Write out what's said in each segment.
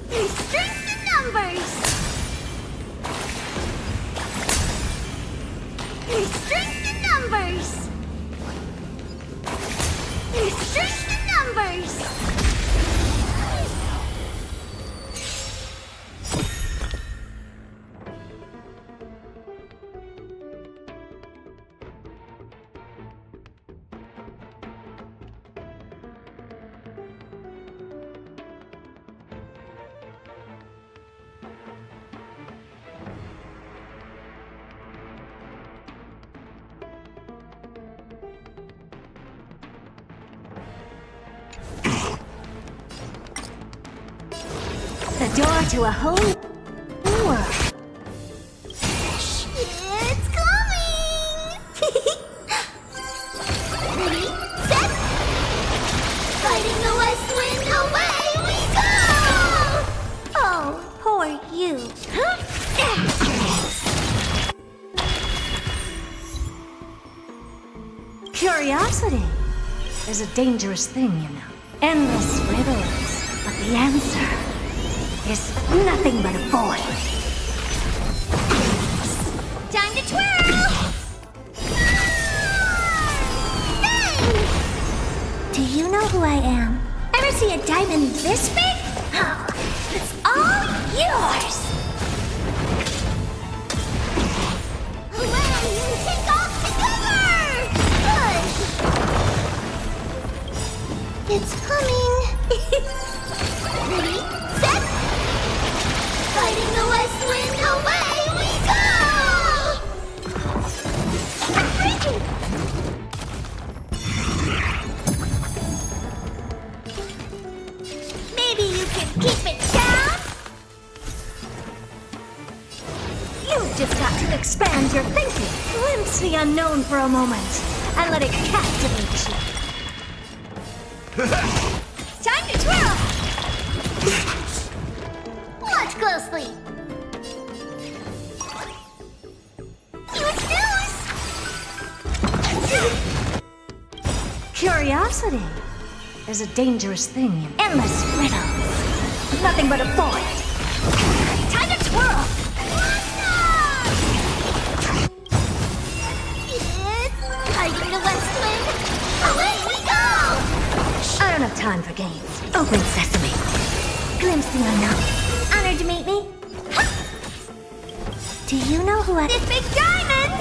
There's strength in numbers! There's strength in numbers! There's strength in numbers! The door to a whole world. It's coming! Ready, set! Fighting the west wind, away we go! Oh, poor you. Curiosity is a dangerous thing, you know. Endless riddles, but the answer is nothing but a void. Time to twirl! Bang! Do you know who I am? Ever see a diamond this big? Oh, it's all yours! Away and take off the cover! Good. It's coming. Ready, set! Fighting the west wind, away we go! I'm freezing! Maybe you can keep it down? You've just got to expand your thinking. Glimpse the unknown for a moment and let it captivate you. Time to twirl! Watch closely. Use news! Curiosity is a dangerous thing in endless riddles. Nothing but a void. Time to twirl! It's fighting the west wind. Away we go! I don't have time for games. Open sesame. Glimpse the unknown. Honored to meet me. Ha! Do you know who I... This big diamond!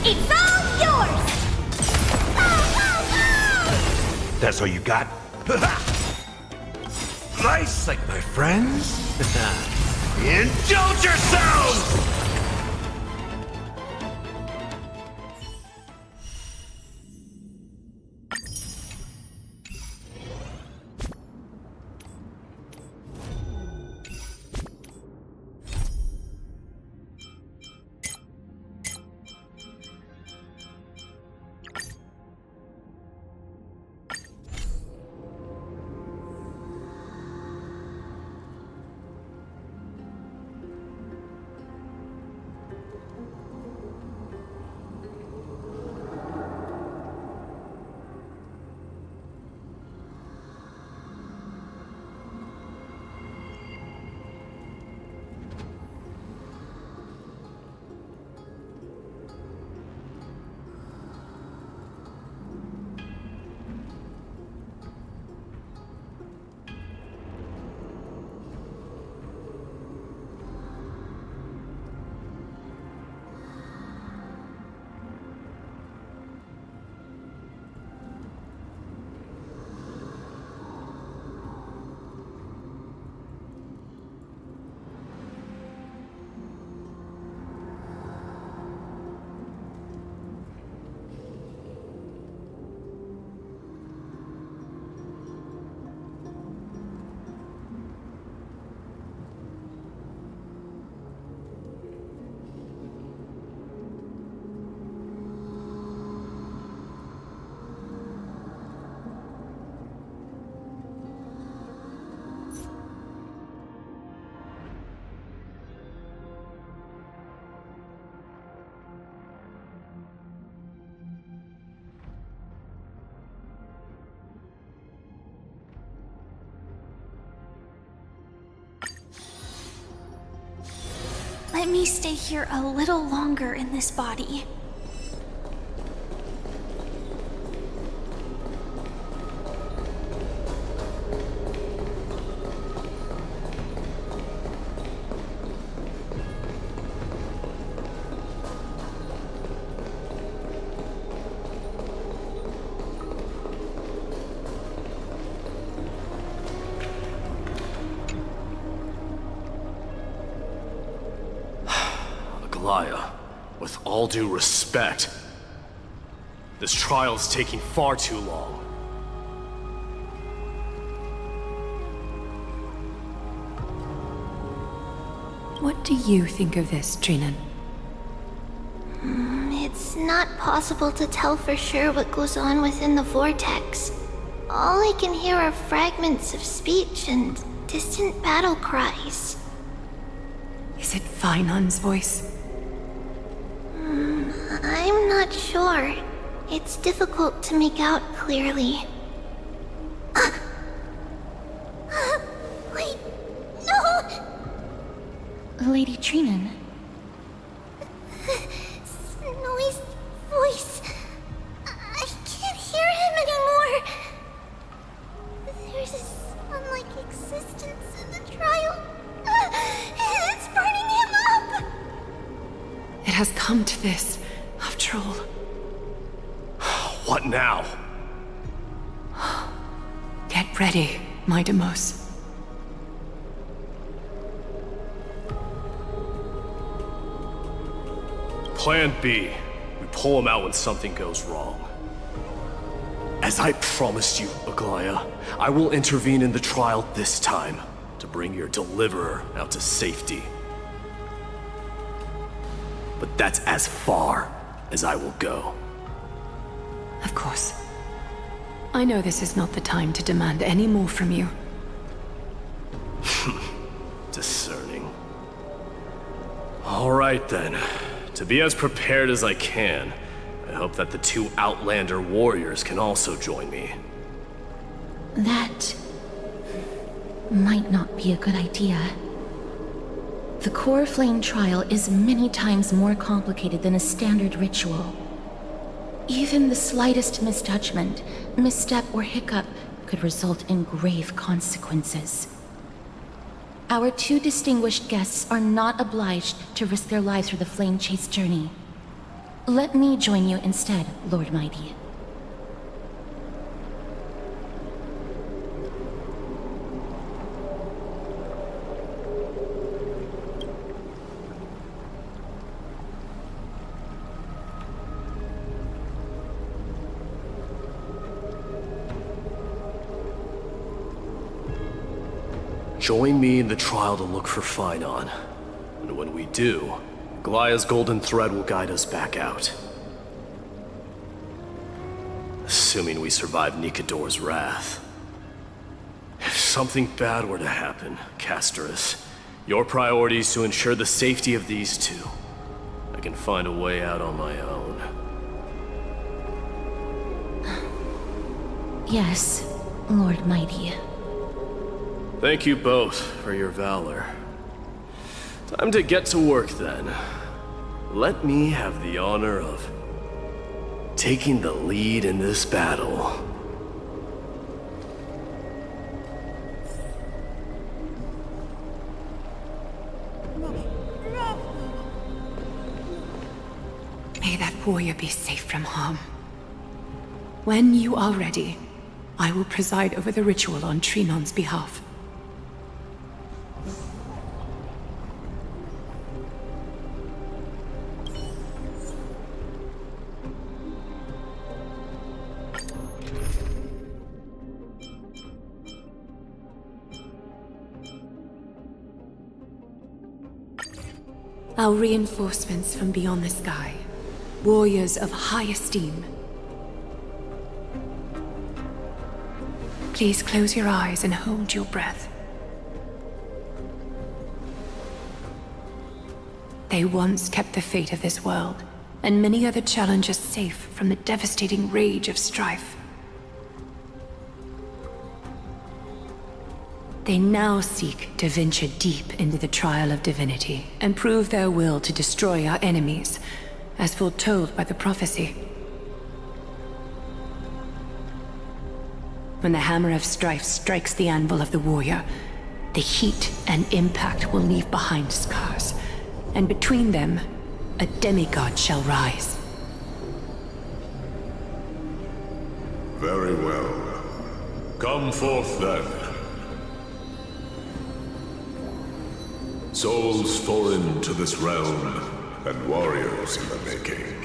It's all yours! Go, go, go! That's all you got? Nice, like my friends. Indulge yourselves! Let me stay here a little longer in this body. With all due respect, this trial's taking far too long. What do you think of this, Trinan? It's not possible to tell for sure what goes on within the vortex. All I can hear are fragments of speech and distant battle cries. Is it Feinon's voice? I'm not sure. It's difficult to make out clearly. Wait, no! Lady Trinan. Snowy's voice. I can't hear him anymore. There's a sun-like existence in the trial. It's burning him up! It has come to this, after all. What now? Get ready, my Demos. Plan B. We pull him out when something goes wrong. As I promised you, Aglaya, I will intervene in the trial this time to bring your deliverer out to safety. But that's as far as I will go. Of course. I know this is not the time to demand any more from you. Discerning. All right then. To be as prepared as I can, I hope that the two Outlander warriors can also join me. That might not be a good idea. The core flame trial is many times more complicated than a standard ritual. Even the slightest misjudgment, misstep, or hiccup could result in grave consequences. Our two distinguished guests are not obliged to risk their lives for the flame chase journey. Let me join you instead, Lord Mighty. Join me in the trial to look for Feinon. And when we do, Glaya's golden thread will guide us back out. Assuming we survive Nikador's wrath. If something bad were to happen, Casterus, your priority is to ensure the safety of these two. I can find a way out on my own. Yes, Lord Mighty. Thank you both for your valor. Time to get to work then. Let me have the honor of taking the lead in this battle. May that warrior be safe from harm. When you are ready, I will preside over the ritual on Trinon's behalf. Our reinforcements from beyond the sky, warriors of high esteem. Please close your eyes and hold your breath. They once kept the fate of this world, and many other challenges safe from the devastating rage of strife. They now seek to venture deep into the trial of divinity and prove their will to destroy our enemies, as foretold by the prophecy. When the hammer of strife strikes the anvil of the warrior, the heat and impact will leave behind scars, and between them, a demigod shall rise. Very well. Come forth then. Souls foreign to this realm, and warriors in the making.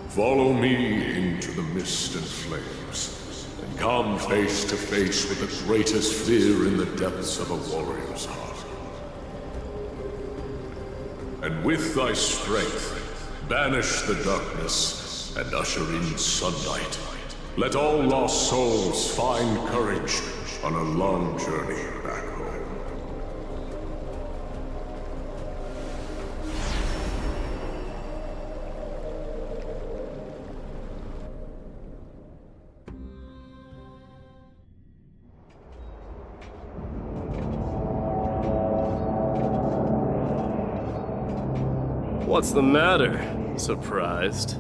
Follow me into the mist and flames, and come face to face with the greatest fear in the depths of a warrior's heart. And with thy strength, banish the darkness and usher in sunlight. Let all lost souls find courage on a long journey back home. What's the matter? Surprised?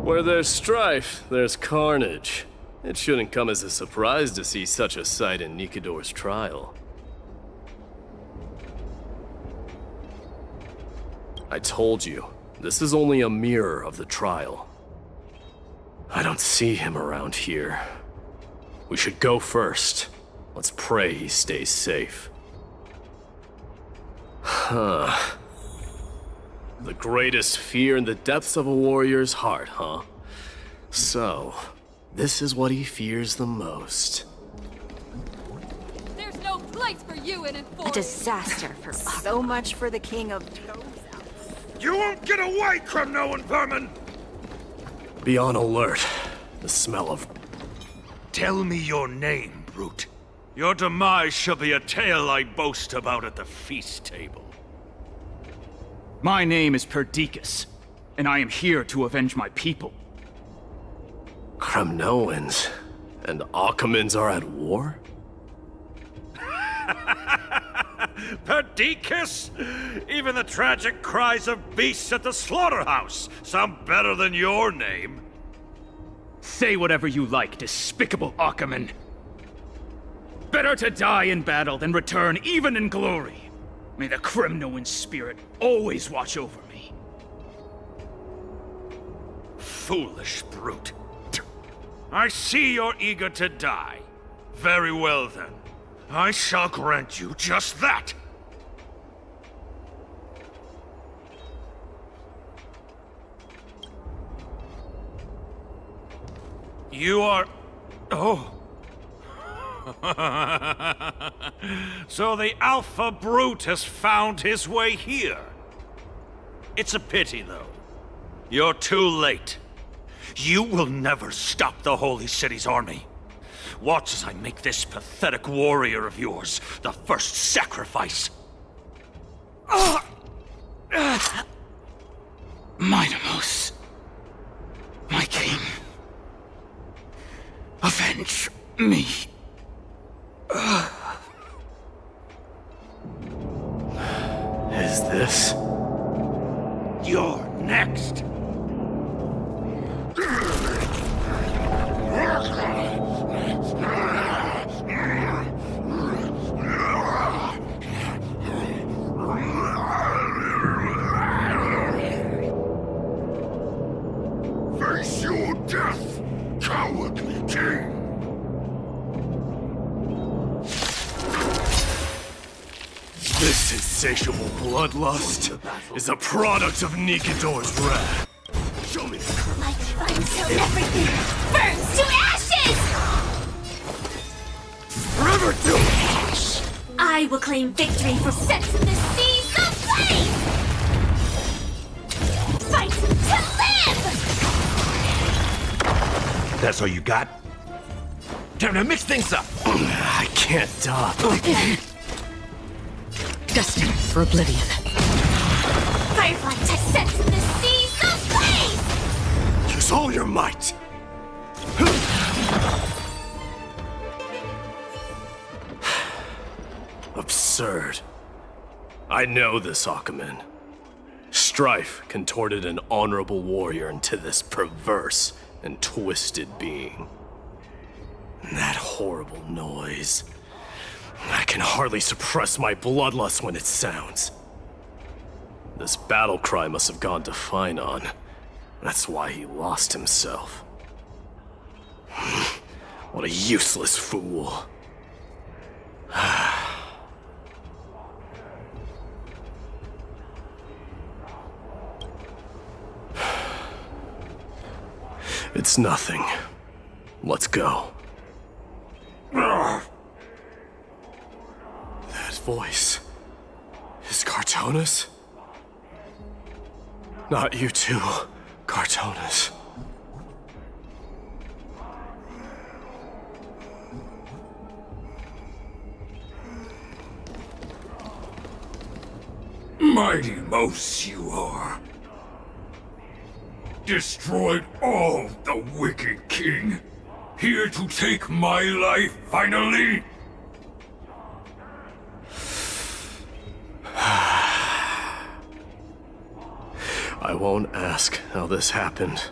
Where there's strife, there's carnage. It shouldn't come as a surprise to see such a sight in Nikador's trial. I told you, this is only a mirror of the trial. I don't see him around here. We should go first. Let's pray he stays safe. Huh. The greatest fear in the depths of a warrior's heart, huh? So, this is what he fears the most. There's no place for you in A Enforced. disaster for so much for the king of... You won't get away, criminal vermin! Be on alert. The smell of... Tell me your name, brute. Your demise shall be a tale I boast about at the feast table. My name is Perdiccas, and I am here to avenge my people. Kremnoans and Akamans are at war? Perdiccas? Even the tragic cries of beasts at the slaughterhouse sound better than your name. Say whatever you like, despicable Achaman. Better to die in battle than return even in glory. May the Kremnoan spirit always watch over me. Foolish brute. I see you're eager to die. Very well then. I shall grant you just that. You are... Oh. So the Alpha Brute has found his way here. It's a pity, though. You're too late. You will never stop the Holy City's army. Watch as I make this pathetic warrior of yours the first sacrifice. Mightimos, my king, avenge me. Is this... You're next. Face your death, cowardly king! This insatiable bloodlust is a product of Nikador's wrath. Show me. Like fun till everything burns to ashes! Forever to ash! I will claim victory for Sets in the seas of flame! Fight to live! That's all you got? Time to mix things up. I can't die. Destined for oblivion. Firefly to sets in the seas of flame! Use all your might. Absurd. I know this, Akkaman. Strife contorted an honorable warrior into this perverse and twisted being. And that horrible noise. I can hardly suppress my bloodlust when it sounds. This battle cry must have gone to Finon. That's why he lost himself. What a useless fool. It's nothing. Let's go. That voice is Cartonis? Not you too, Cartonis. Mighty Mouse you are. Destroyed all the wicked king. Here to take my life finally. I won't ask how this happened,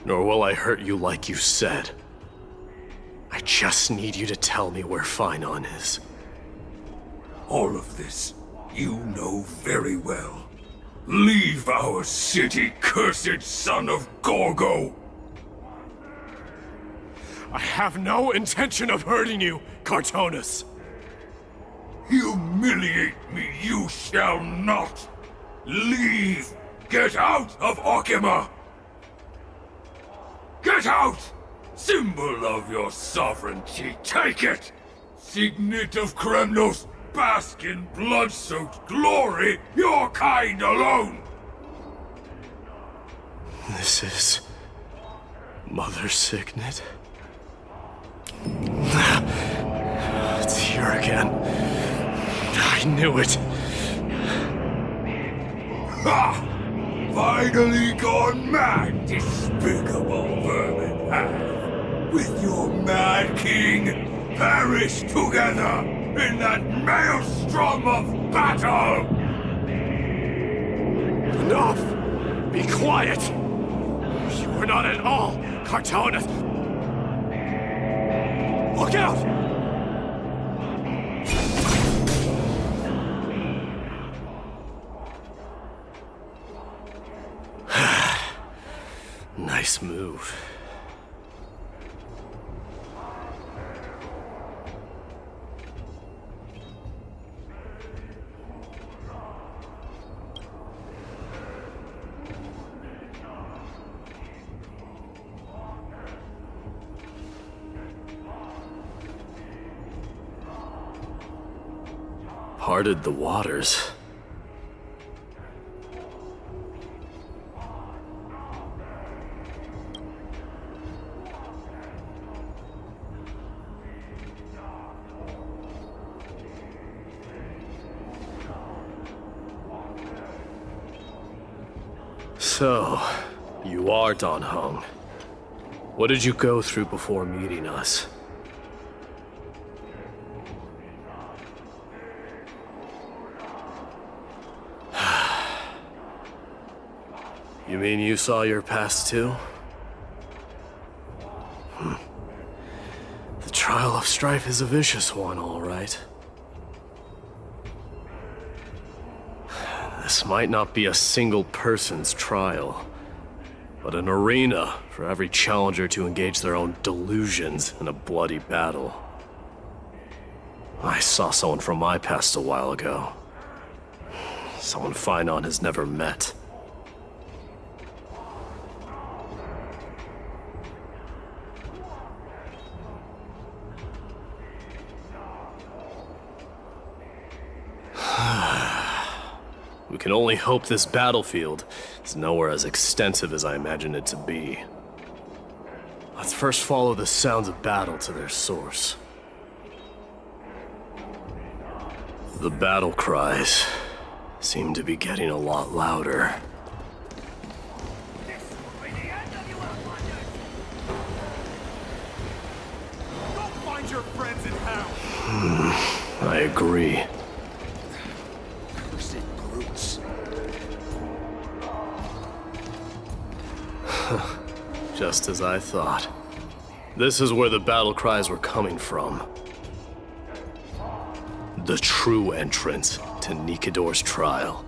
nor will I hurt you like you said. I just need you to tell me where Finon is. All of this you know very well. Leave our city, cursed son of Gorgo! I have no intention of hurting you, Cartonis. Humiliate me you shall not! Leave! Get out of Okima! Get out! Symbol of your sovereignty, take it! Signet of Kremnos, bask in blood-soaked glory, your kind alone! This is... Mother Signet? It's here again. I knew it. Ha! Finally gone mad, despicable vermin have! With your mad king, perish together in that maelstrom of battle! Enough! Be quiet! You were not at all, Cartonis! Look out! Nice move. Parted the waters. So, you are Dan Heng. What did you go through before meeting us? You mean you saw your past too? The trial of Strife is a vicious one, all right. This might not be a single person's trial, but an arena for every challenger to engage their own delusions in a bloody battle. I saw someone from my past a while ago. Someone Finon has never met. We can only hope this battlefield is nowhere as extensive as I imagined it to be. Let's first follow the sounds of battle to their source. The battle cries seem to be getting a lot louder. Don't find your friends in hell! I agree. Cursed brutes. Just as I thought. This is where the battle cries were coming from. The true entrance to Nikador's trial.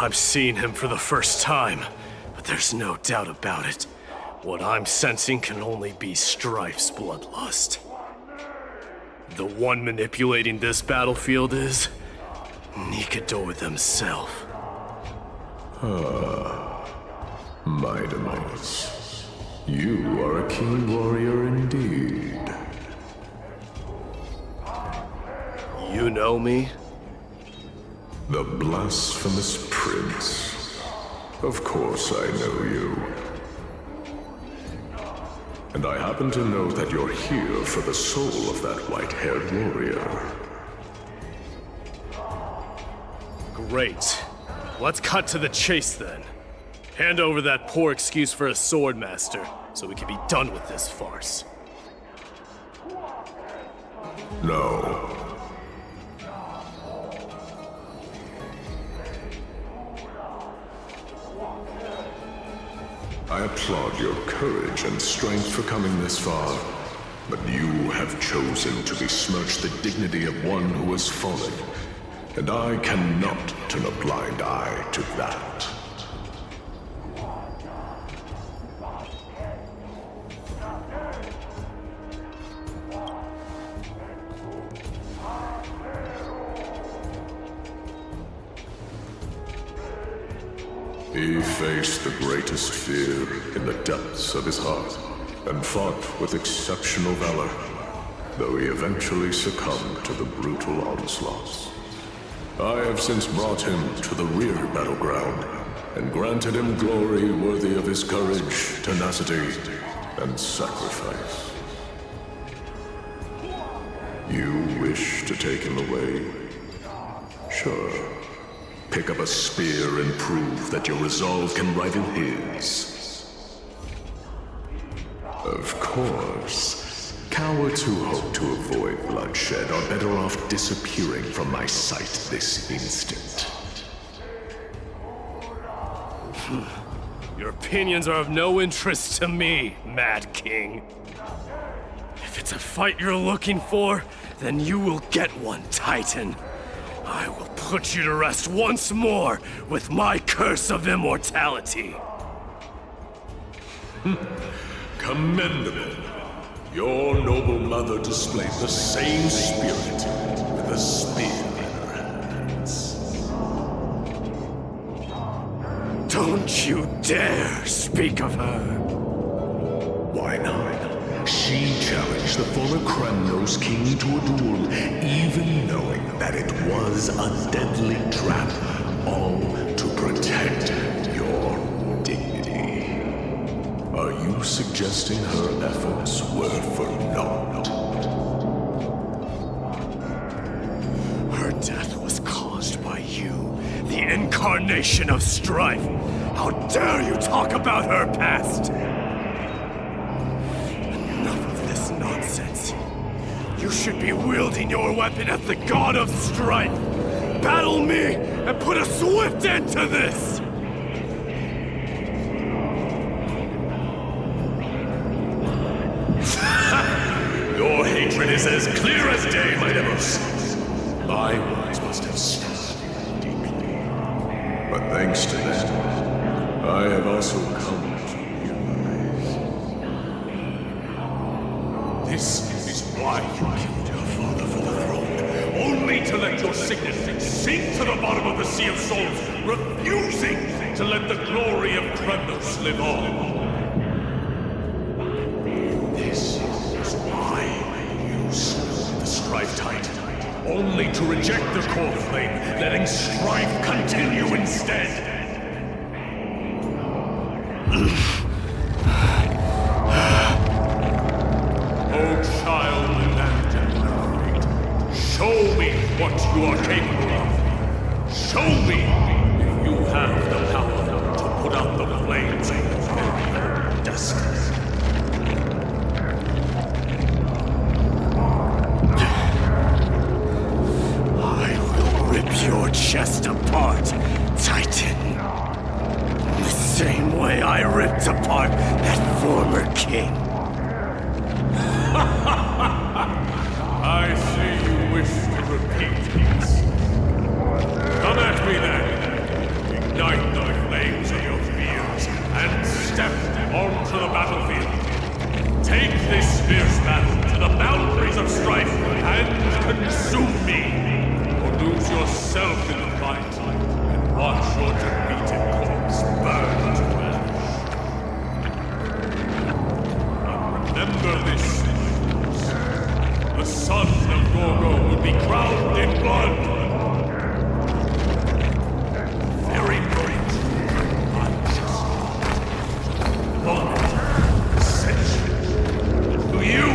I'm seeing him for the first time, but there's no doubt about it. What I'm sensing can only be Strife's bloodlust. The one manipulating this battlefield is Nikador themselves. Mightimus, you are a keen warrior indeed. You know me? The blasphemous prince. Of course I know you. And I happen to know that you're here for the soul of that white-haired warrior. Great. Let's cut to the chase then. Hand over that poor excuse for a sword master, so we can be done with this farce. No. I applaud your courage and strength for coming this far, but you have chosen to besmirch the dignity of one who has fallen, and I cannot turn a blind eye to that. He faced the greatest fear in the depths of his heart, and fought with exceptional valor, though he eventually succumbed to the brutal onslaughts. I have since brought him to the rear battleground, and granted him glory worthy of his courage, tenacity, and sacrifice. You wish to take him away? Sure. Pick up a spear and prove that your resolve can rival his. Of course, cowards who hope to avoid bloodshed are better off disappearing from my sight this instant. Your opinions are of no interest to me, Mad King. If it's a fight you're looking for, then you will get one, Titan. I will put you to rest once more with my curse of immortality. Commendable. Your noble mother displayed the same spirit with a spear in her hands. Don't you dare speak of her. Why not? She challenged the former Kremnos king to a duel, even knowing that it was a deadly trap, all to protect your dignity. Are you suggesting her efforts were for naught? Her death was caused by you, the incarnation of strife. How dare you talk about her past? Nonsense. You should be wielding your weapon as the god of strife. Battle me and put a swift end to this! Your hatred is as clear as day, Mightimus. My words must have stung you deeply. But thanks to them, I have also come to realize. This is why you killed your father for the throne, only to let your signet sink to the bottom of the Sea of Souls, refusing to let the glory of Kremnos live on. This is why you slew the Strife Titan, only to reject the core flame, letting strife continue instead. O child, land and fate, me what you are capable of. Show me if you have the power to put out the flames of your very destiny. I will rip your chest apart, Titan. The same way I ripped apart that former king. I see you wish to repeat this. Come at me then. Ignite the flames of your fears and step onto the battlefield. Take this fierce battle to the boundaries of strife and consume me. Or lose yourself in the fight and watch your defeated corpse burn to ash. Remember this. The son of Gorgo will be crowned in blood. Very great, unjust, moment, century. To you,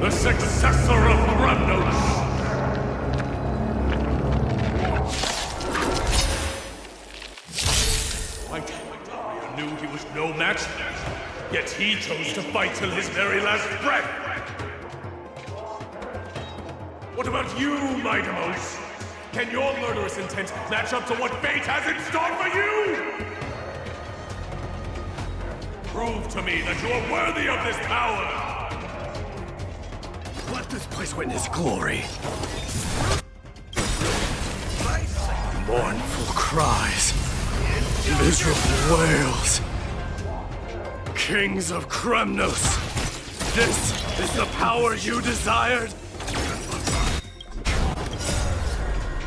the successor of Ramnos. Whitehair knew he was no match, yet he chose to fight till his very last breath. What about you, Mightimos? Can your murderous intent match up to what fate has in store for you? Prove to me that you are worthy of this power! Let this place witness glory. Mournful cries. Miserable wails. Kings of Kremnos. This is the power you desired?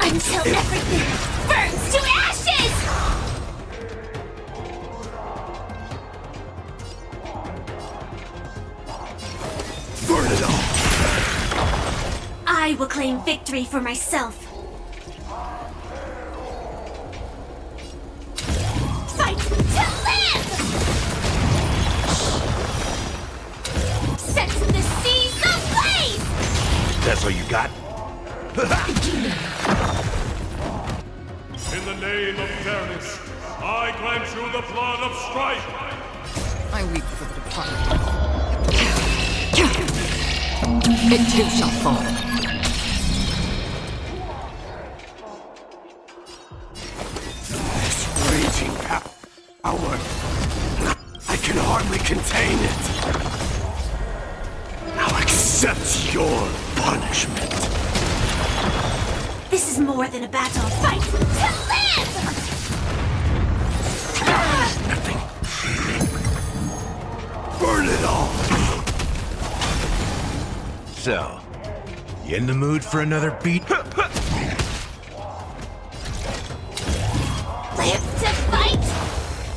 Until everything burns to ashes! Burn it all! I will claim victory for myself. Fight to live! Set the seas ablaze! That's all you got? In the name of fairness, I grant you the blood of strife! I weep for the departed. It too shall fall. This raging power. I can hardly contain it. Now accept your punishment. This is more than a battle. Fight to live! Nothing. Burn it all! So, you in the mood for another beat? Live to fight!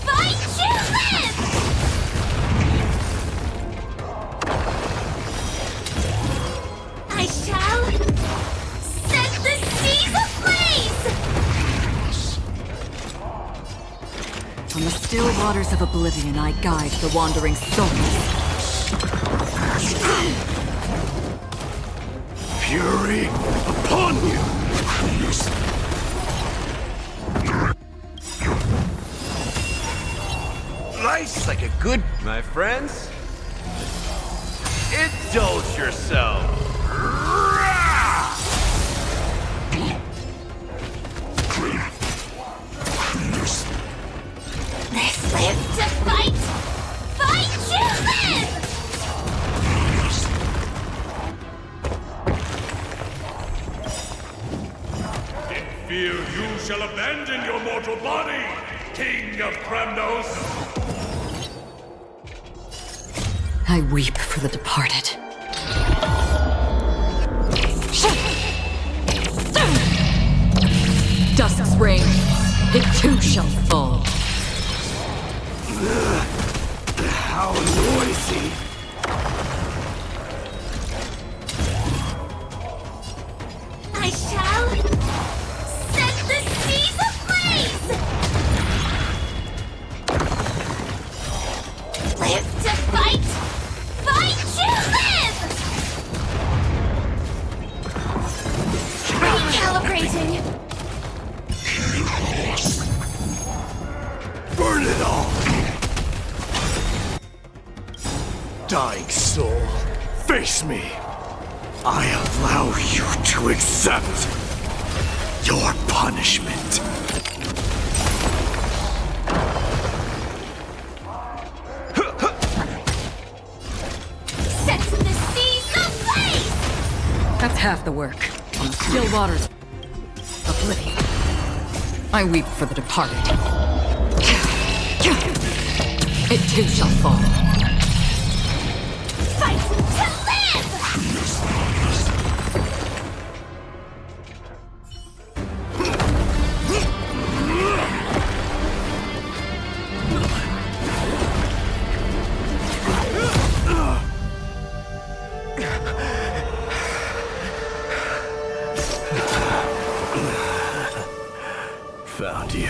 Fight to live! I shall set the seas ablaze! On the still waters of oblivion, I guide the wandering souls. Fury upon you! Life's like a good... My friends? Indulge yourself! Let's live to fight! Fight to live! In fear you shall abandon your mortal body, King of Kramnos! I weep for the departed. Dusk's reign, it too shall fall. How noisy! I shall set the seas ablaze! Live to fight! Fight to live! coming. Burn it all! Dying soul, face me! I allow you to accept your punishment. Set the seas ablaze! That's half the work. On the still waters of oblivion. I weep for the departed. It too shall fall. Fight to live! Found you.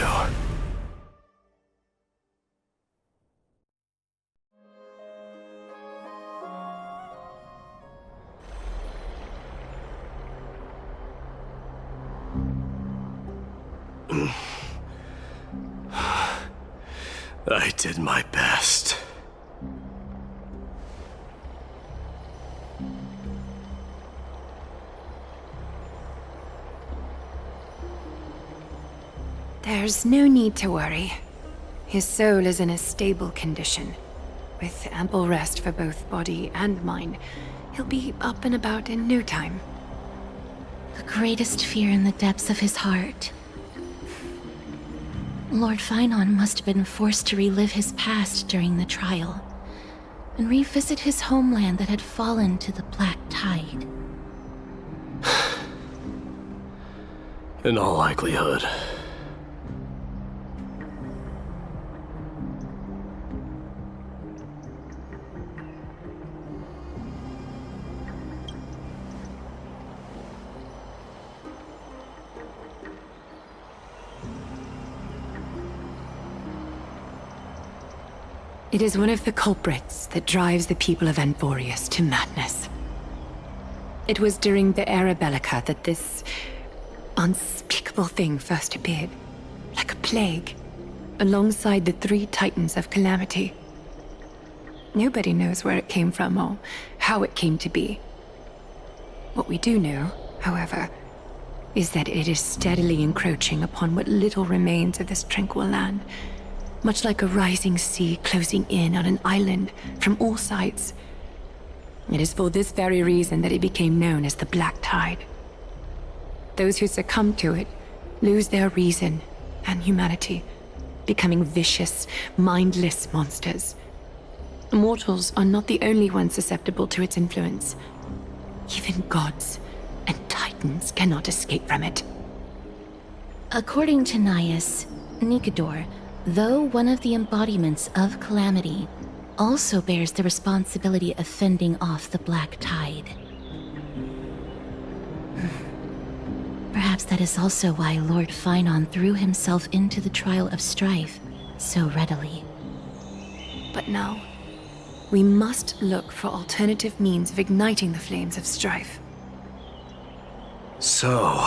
I did my best. There's no need to worry. His soul is in a stable condition. With ample rest for both body and mind, he'll be up and about in no time. The greatest fear in the depths of his heart. Lord Finon must have been forced to relive his past during the trial, and revisit his homeland that had fallen to the black tide. In all likelihood. It is one of the culprits that drives the people of Anvorius to madness. It was during the Era Bellica that this unspeakable thing first appeared, like a plague, alongside the 3 Titans of Calamity. Nobody knows where it came from or how it came to be. What we do know, however, is that it is steadily encroaching upon what little remains of this tranquil land, much like a rising sea closing in on an island from all sides. It is for this very reason that it became known as the Black Tide. Those who succumb to it lose their reason and humanity, becoming vicious, mindless monsters. Mortals are not the only ones susceptible to its influence. Even gods and titans cannot escape from it. According to Naias, Nikador, though one of the embodiments of Calamity, also bears the responsibility of fending off the Black Tide. Perhaps that is also why Lord Finon threw himself into the trial of strife so readily. But now, we must look for alternative means of igniting the flames of strife. So,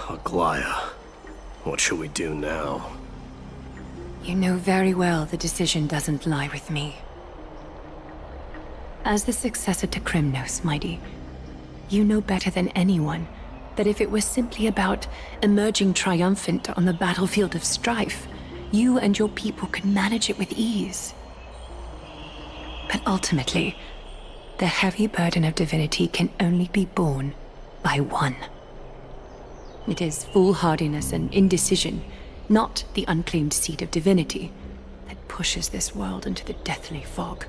Aglaya, what should we do now? You know very well the decision doesn't lie with me. As the successor to Krymnos, Mighty, you know better than anyone that if it was simply about emerging triumphant on the battlefield of strife, you and your people could manage it with ease. But ultimately, the heavy burden of divinity can only be borne by one. It is foolhardiness and indecision, not the unclaimed seed of divinity, that pushes this world into the deathly fog.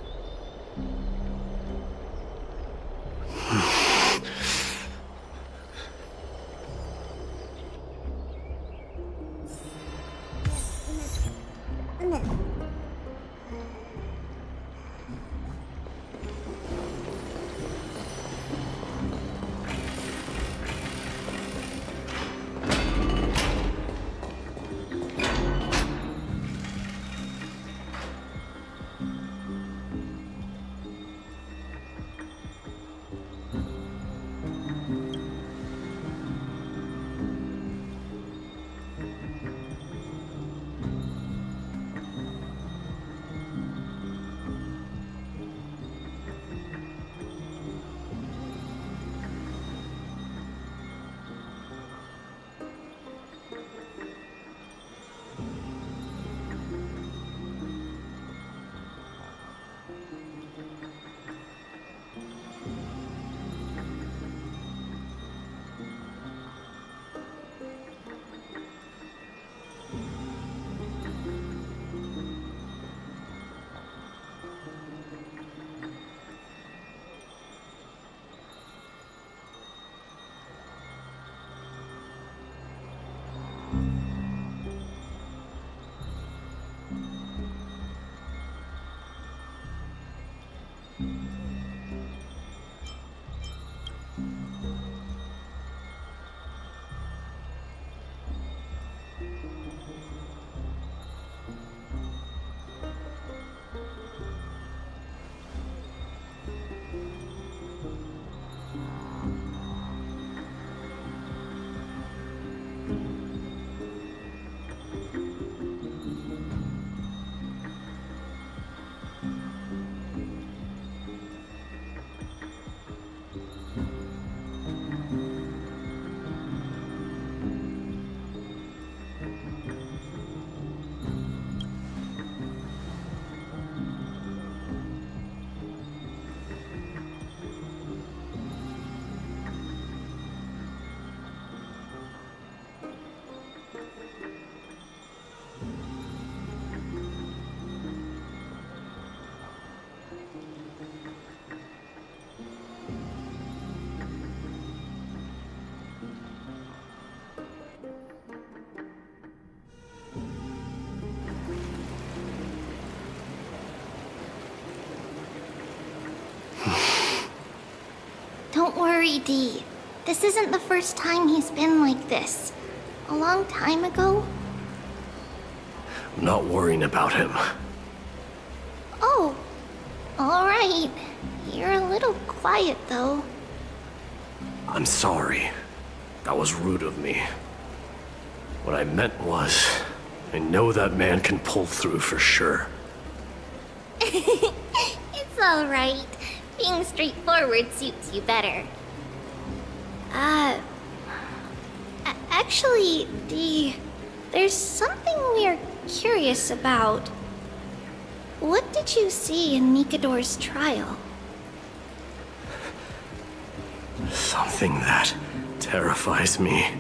Don't worry, Dee. This isn't the first time he's been like this. A long time ago. I'm not worrying about him. Oh, alright. You're a little quiet, though. I'm sorry. That was rude of me. What I meant was, I know that man can pull through for sure. It's alright. Being straightforward suits you better. Actually, Dee, there's something we're curious about. What did you see in Nikador's trial? Something that terrifies me.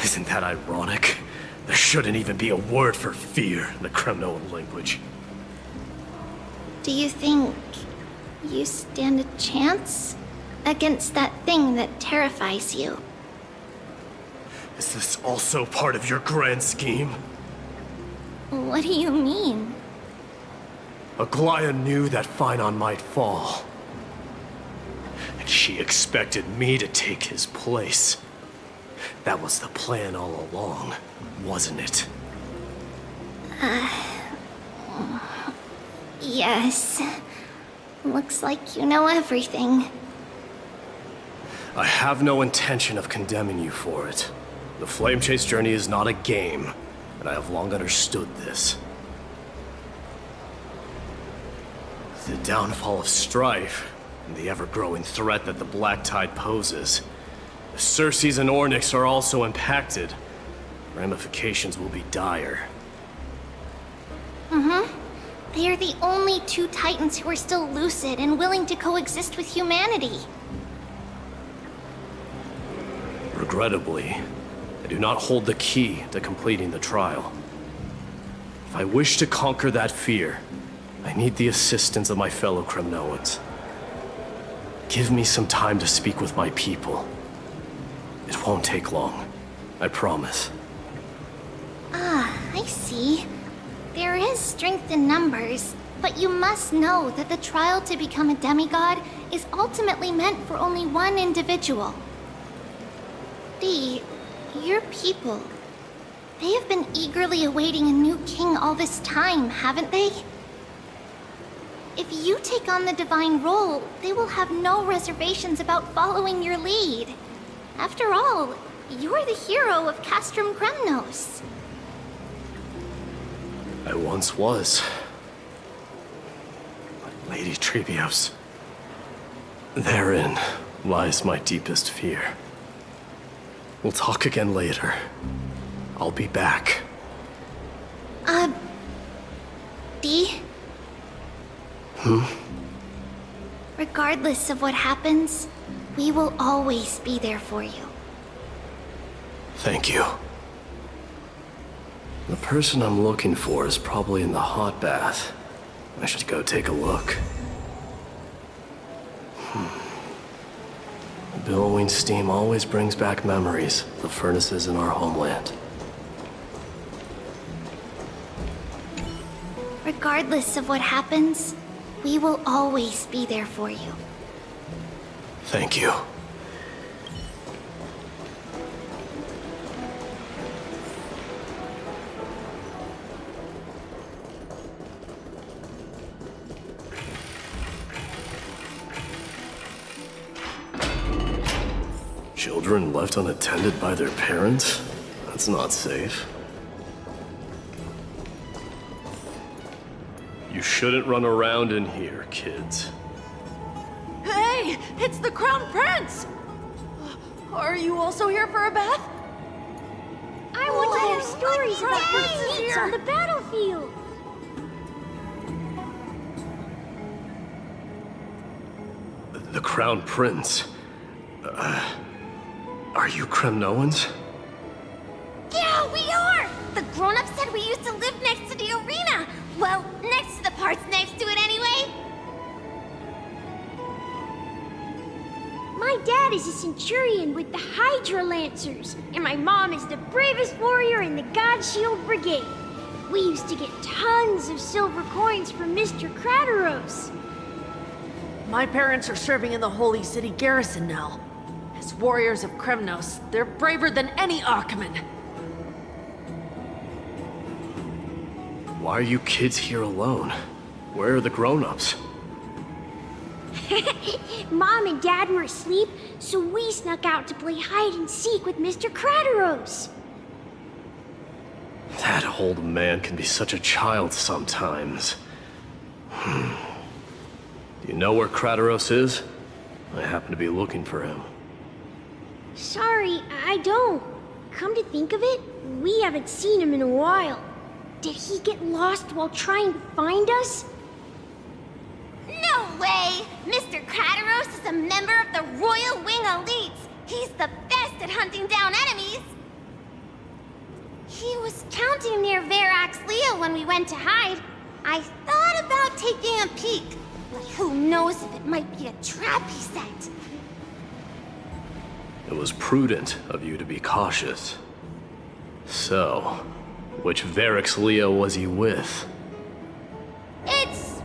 Isn't that ironic? There shouldn't even be a word for fear in the Kremnoan language. Do you think you stand a chance against that thing that terrifies you? Is this also part of your grand scheme? What do you mean? Aglaya knew that Phynon might fall. And she expected me to take his place. That was the plan all along, wasn't it? Yes. Looks like you know everything. I have no intention of condemning you for it. The Flame Chase journey is not a game, and I have long understood this. The downfall of strife, and the ever-growing threat that the Black Tide poses. If Circes and Ornyx are also impacted, ramifications will be dire. They are the only two Titans who are still lucid and willing to coexist with humanity. Regrettably, I do not hold the key to completing the trial. If I wish to conquer that fear, I need the assistance of my fellow Kremnoans. Give me some time to speak with my people. It won't take long, I promise. I see. There is strength in numbers, but you must know that the trial to become a demigod is ultimately meant for only one individual. Dee, your people, they have been eagerly awaiting a new king all this time, haven't they? If you take on the divine role, they will have no reservations about following your lead. After all, you're the hero of Castrum Kremnos. I once was. But Lady Trebios, therein lies my deepest fear. We'll talk again later. I'll be back. Dee? Regardless of what happens, we will always be there for you. Thank you. The person I'm looking for is probably in the hot bath. I should go take a look. The billowing steam always brings back memories of the furnaces in our homeland. Regardless of what happens, we will always be there for you. Thank you. Children left unattended by their parents? That's not safe. You shouldn't run around in here, kids. Hey, it's the Crown Prince! Are you also here for a bath? I want to hear stories about your feats on the battlefield. The Crown Prince. Are you Kremnoans? Yeah, we are! The grown-ups said we used to live next to the arena. Well, next to the parts next to it anyway. My dad is a centurion with the Hydra Lancers, and my mom is the bravest warrior in the God Shield Brigade. We used to get tons of silver coins from Mr. Krateros. My parents are serving in the Holy City garrison now. As warriors of Kremnos, they're braver than any Achaemen. Why are you kids here alone? Where are the grown-ups? Mom and Dad were asleep, so we snuck out to play hide and seek with Mr. Kratos. That old man can be such a child sometimes. Do you know where Kratos is? I happen to be looking for him. Sorry, I don't. Come to think of it, we haven't seen him in a while. Did he get lost while trying to find us? No way! Mr. Kratos is a member of the Royal Wing Elites. He's the best at hunting down enemies. He was counting near Verax Leo when we went to hide. I thought about taking a peek, but who knows if it might be a trap he set. It was prudent of you to be cautious. So, which Verax Leo was he with? It's,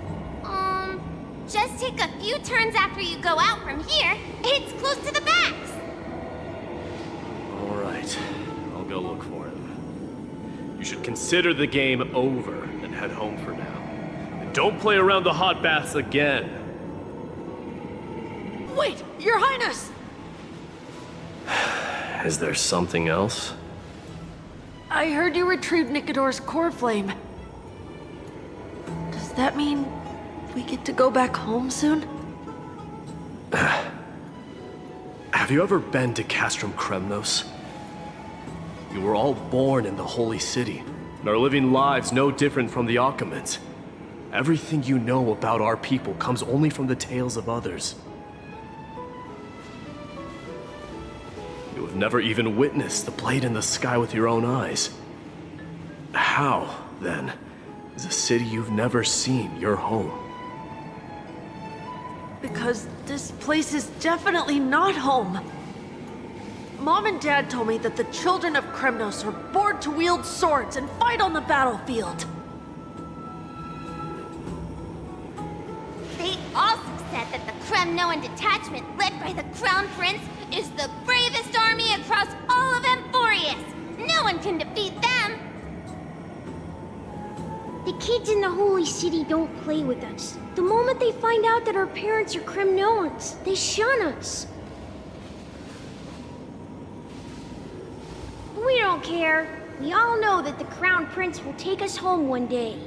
just take a few turns after you go out from here. It's close to the backs. All right, I'll go look for him. You should consider the game over and head home for now. And don't play around the hot baths again. Wait, Your Highness! Is there something else? I heard you retrieved Nikador's core flame. Does that mean we get to go back home soon? Have you ever been to Castrum Kremnos? You were all born in the Holy City, and are living lives no different from the Achaemens. Everything you know about our people comes only from the tales of others. You have never even witnessed the blade in the sky with your own eyes. How, then, is a city you've never seen your home? Because this place is definitely not home. Mom and Dad told me that the children of Kremnos are born to wield swords and fight on the battlefield. They also said that the Kremnoan detachment led by the Crown Prince is the bravest army across all of Amphorius. No one can defeat them. The kids in the Holy City don't play with us. The moment they find out that our parents are Kremnoans, they shun us. We don't care. We all know that the Crown Prince will take us home one day.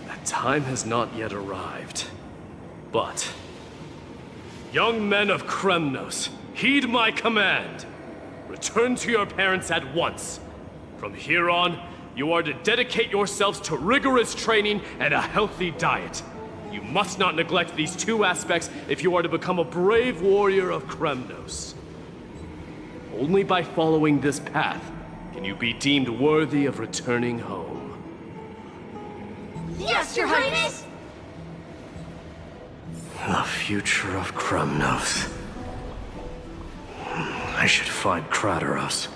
That time has not yet arrived. But, young men of Kremnos, heed my command. Return to your parents at once. From here on, you are to dedicate yourselves to rigorous training and a healthy diet. You must not neglect these two aspects if you are to become a brave warrior of Kremnos. Only by following this path can you be deemed worthy of returning home. Yes, Your Highness! The future of Kremnos. I should find Kratos.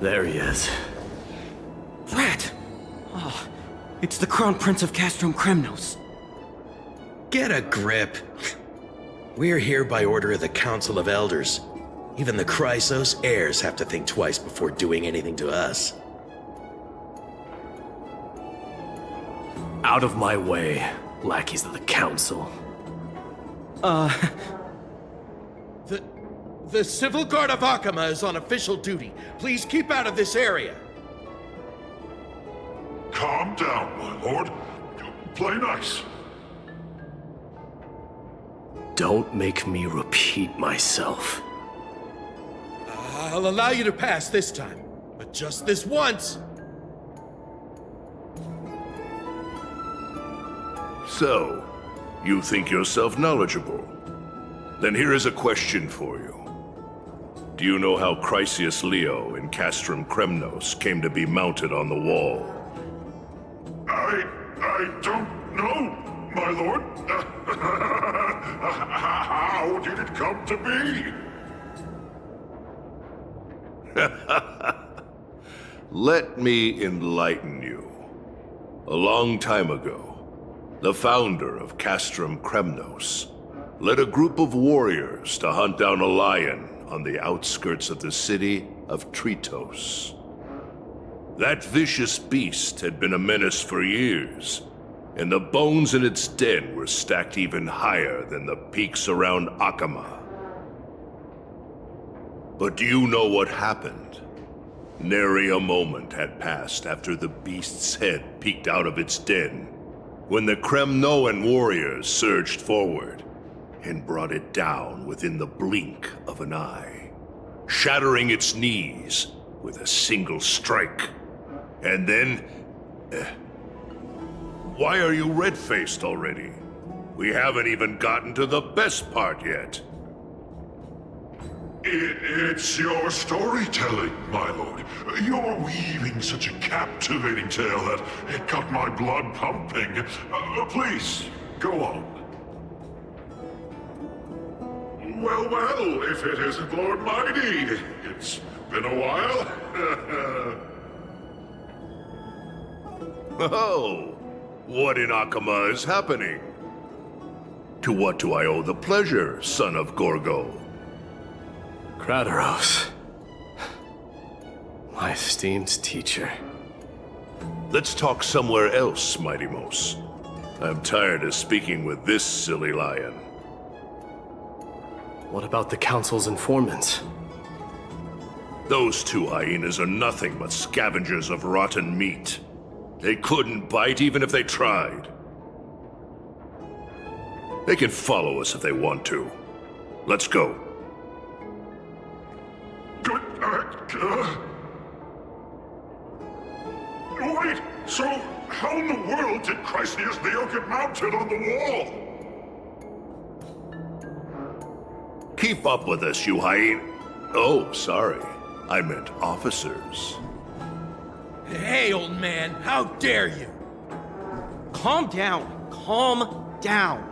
There he is. Rat! Oh, it's the Crown Prince of Castrum Kremnos. Get a grip. We're here by order of the Council of Elders. Even the Chrysos heirs have to think twice before doing anything to us. Out of my way, lackeys of the Council. The Civil Guard of Achaema is on official duty. Please keep out of this area. Calm down, my lord. Play nice. Don't make me repeat myself. I'll allow you to pass this time, but just this once. So, you think yourself knowledgeable? Then here is a question for you. Do you know how Chrysius Leo in Castrum Kremnos came to be mounted on the wall? I don't know, my lord. How did it come to be? Let me enlighten you. A long time ago, the founder of Castrum Kremnos led a group of warriors to hunt down a lion on the outskirts of the city of Tritos. That vicious beast had been a menace for years, and the bones in its den were stacked even higher than the peaks around Akama. But do you know what happened? Nary a moment had passed after the beast's head peeked out of its den, when the Kremnoan warriors surged forward and brought it down within the blink of an eye, shattering its knees with a single strike. And then... Why are you red-faced already? We haven't even gotten to the best part yet. It's your storytelling, my lord. You're weaving such a captivating tale that it got my blood pumping. Please, go on. Well, if it isn't Lord Mighty. It's been a while. Oh, what in Akama is happening? To what do I owe the pleasure, son of Gorgo? Kratos. My esteemed teacher. Let's talk somewhere else, Mighty Mos. I'm tired of speaking with this silly lion. What about the Council's informants? Those two hyenas are nothing but scavengers of rotten meat. They couldn't bite even if they tried. They can follow us if they want to. Let's go. Wait, so how in the world did Chrysia's Leo get mounted on the wall? Keep up with us, you hyena. Oh, sorry. I meant officers. Hey, old man, how dare you? Calm down. Calm down.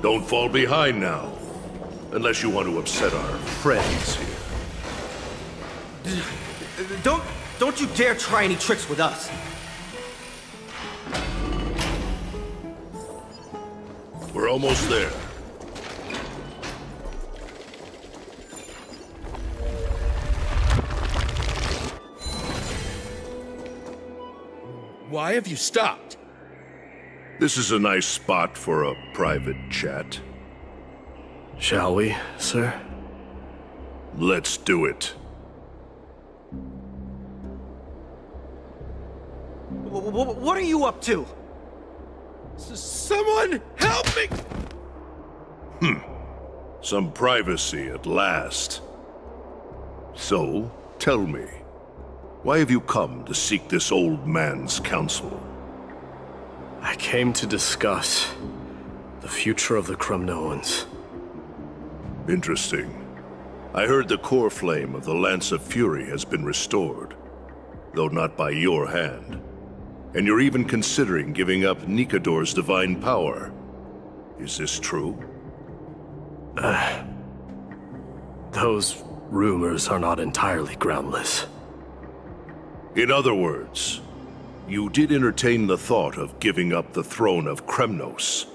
Don't fall behind now. Unless you want to upset our friends here. Don't you dare try any tricks with us. We're almost there. Why have you stopped? This is a nice spot for a private chat. Shall we, sir? Let's do it. What are you up to? Someone help me! Some privacy at last. So, tell me, why have you come to seek this old man's counsel? I came to discuss the future of the Kremnoans. Interesting. I heard the core flame of the Lance of Fury has been restored, though not by your hand. And you're even considering giving up Nikador's divine power. Is this true? Those rumors are not entirely groundless. In other words, you did entertain the thought of giving up the throne of Kremnos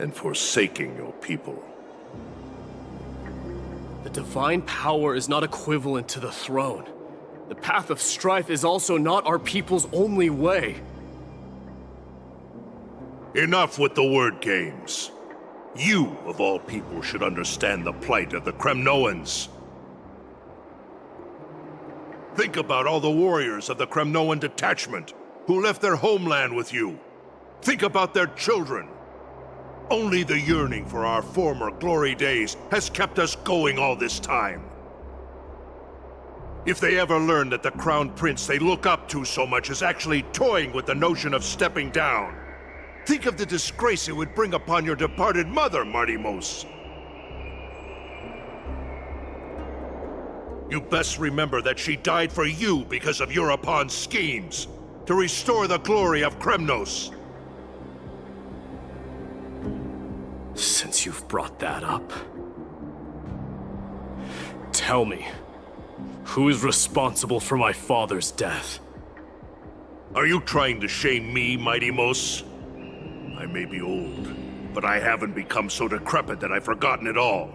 and forsaking your people. The divine power is not equivalent to the throne. The path of strife is also not our people's only way. Enough with the word games. You, of all people, should understand the plight of the Kremnoans. Think about all the warriors of the Kremnoan detachment who left their homeland with you. Think about their children. Only the yearning for our former glory days has kept us going all this time. If they ever learn that the Crown Prince they look up to so much is actually toying with the notion of stepping down, think of the disgrace it would bring upon your departed mother, Marty Mos. You best remember that she died for you because of Europon's schemes, to restore the glory of Kremnos. Since you've brought that up, tell me, who is responsible for my father's death? Are you trying to shame me, Mighty Mos? I may be old, but I haven't become so decrepit that I've forgotten it all.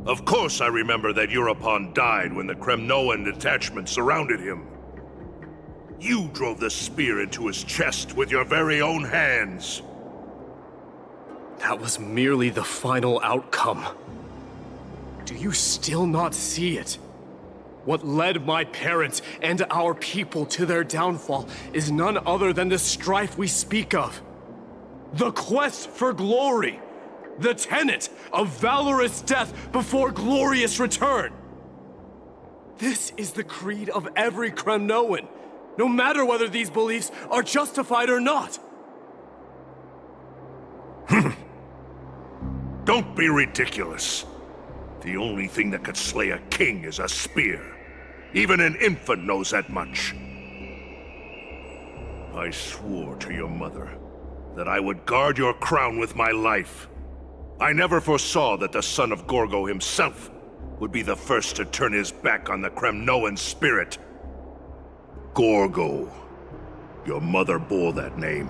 Of course I remember that Europon died when the Kremnoan detachment surrounded him. You drove the spear into his chest with your very own hands. That was merely the final outcome. Do you still not see it? What led my parents and our people to their downfall is none other than the strife we speak of. The quest for glory. The tenet of valorous death before glorious return. This is the creed of every Kremnoan, no matter whether these beliefs are justified or not. Don't be ridiculous. The only thing that could slay a king is a spear. Even an infant knows that much. I swore to your mother that I would guard your crown with my life. I never foresaw that the son of Gorgo himself would be the first to turn his back on the Kremnoan spirit. Gorgo. Your mother bore that name.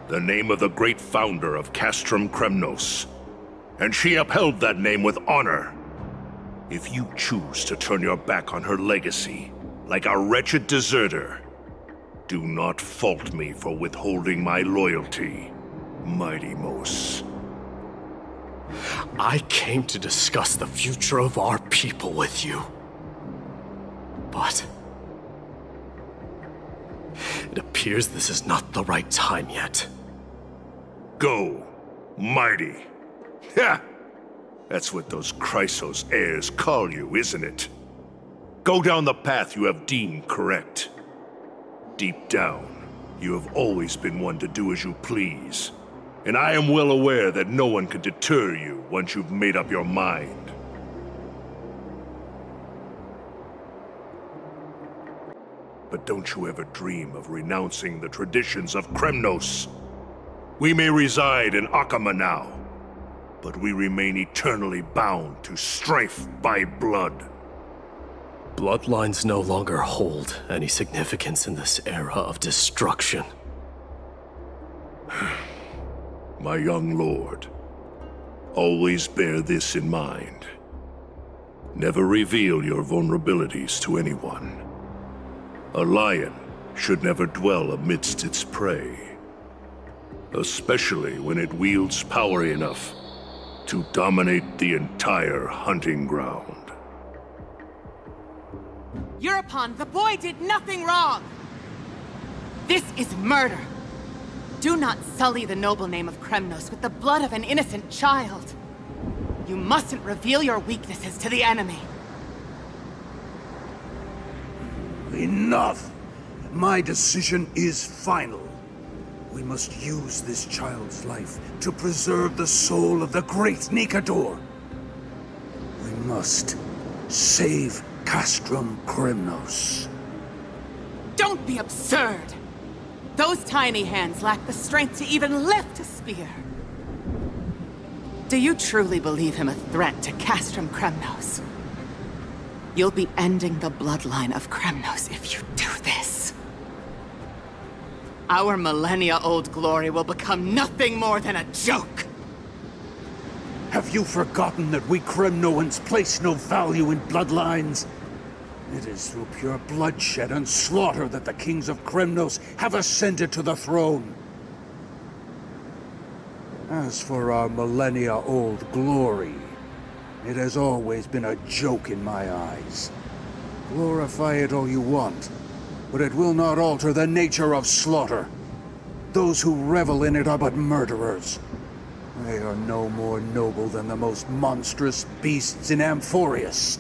The name of the great founder of Castrum Kremnos. And she upheld that name with honor. If you choose to turn your back on her legacy, like a wretched deserter, do not fault me for withholding my loyalty, Mighty Mos. I came to discuss the future of our people with you. But it appears this is not the right time yet. Go, Mighty. Ha! That's what those Chrysos heirs call you, isn't it? Go down the path you have deemed correct. Deep down, you have always been one to do as you please. And I am well aware that no one can deter you once you've made up your mind. But don't you ever dream of renouncing the traditions of Kremnos. We may reside in Akama now, but we remain eternally bound to strife by blood. Bloodlines no longer hold any significance in this era of destruction. My young lord, always bear this in mind. Never reveal your vulnerabilities to anyone. A lion should never dwell amidst its prey, especially when it wields power enough to dominate the entire hunting ground. Europon, the boy did nothing wrong! This is murder! Do not sully the noble name of Kremnos with the blood of an innocent child! You mustn't reveal your weaknesses to the enemy! Enough! My decision is final. We must use this child's life to preserve the soul of the great Nikador. We must save Castrum Kremnos. Don't be absurd! Those tiny hands lack the strength to even lift a spear. Do you truly believe him a threat to Castrum Kremnos? You'll be ending the bloodline of Kremnos if you do this. Our millennia-old glory will become nothing more than a joke. Have you forgotten that we Kremnoans place no value in bloodlines? It is through pure bloodshed and slaughter that the kings of Kremnos have ascended to the throne. As for our millennia-old glory, it has always been a joke in my eyes. Glorify it all you want, but it will not alter the nature of slaughter. Those who revel in it are but murderers. They are no more noble than the most monstrous beasts in Amphorius.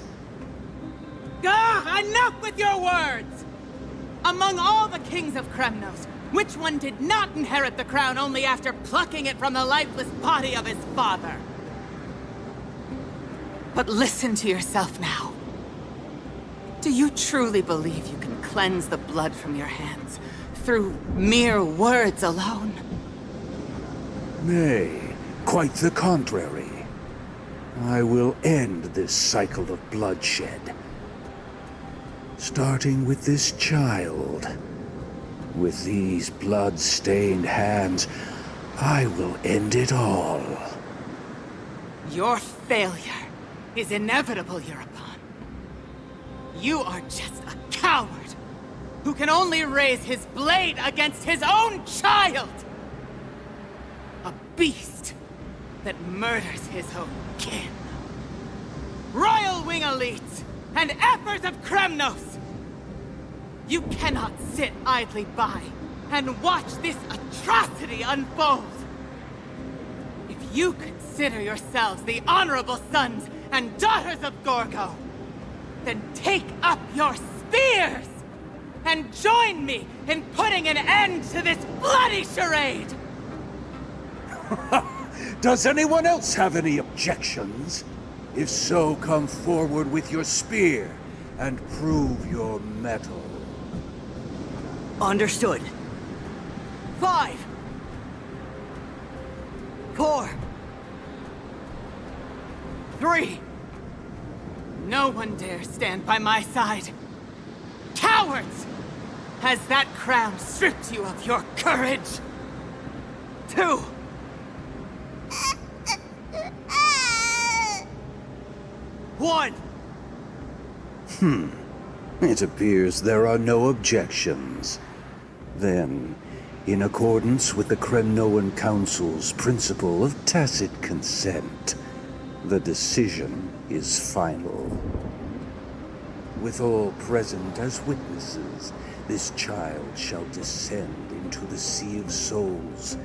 Enough with your words! Among all the kings of Kremnos, which one did not inherit the crown only after plucking it from the lifeless body of his father? But listen to yourself now. Do you truly believe you can cleanse the blood from your hands through mere words alone? Nay, quite the contrary. I will end this cycle of bloodshed. Starting with this child. With these blood-stained hands, I will end it all. Your failure is inevitable, Eurepon. You are just a coward who can only raise his blade against his own child! A beast that murders his own kin. Royal Wing elites and Ephors of Kremnos! You cannot sit idly by and watch this atrocity unfold. If you consider yourselves the honorable sons and daughters of Gorgo, then take up your spears and join me in putting an end to this bloody charade! Does anyone else have any objections? If so, come forward with your spear and prove your mettle. Understood. 5, 4, 3. No one dare stand by my side. Cowards! Has that crown stripped you of your courage? 2. One. It appears there are no objections. Then, in accordance with the Kremnoan Council's principle of tacit consent, the decision is final. With all present as witnesses, this child shall descend into the Sea of Souls,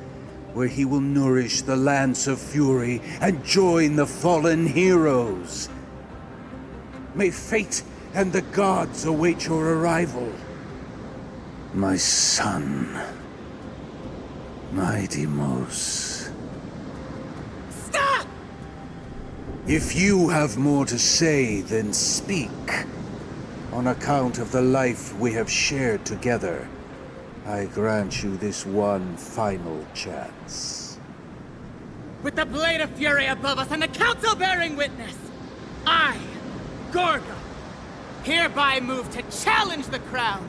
where he will nourish the Lance of Fury and join the fallen heroes. May fate and the gods await your arrival. My son, my Deimos. Stop! If you have more to say, then speak. On account of the life we have shared together, I grant you this one final chance. With the Blade of Fury above us and the Council bearing witness, I, Gorgo, hereby move to challenge the crown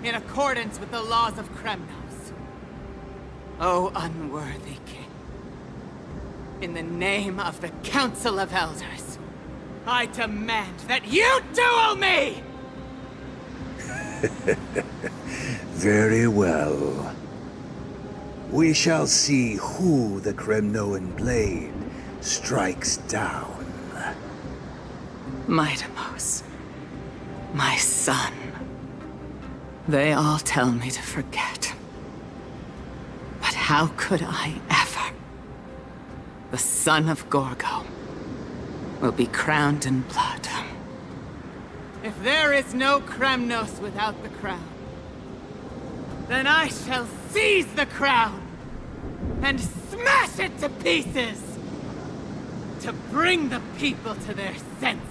in accordance with the laws of Kremnos. O unworthy king, in the name of the Council of Elders, I demand that you duel me! Very well. We shall see who the Kremnoan blade strikes down. My Deimos, my son. They all tell me to forget. But how could I ever? The son of Gorgo will be crowned in blood. If there is no Kremnos without the crown, then I shall seize the crown and smash it to pieces to bring the people to their senses.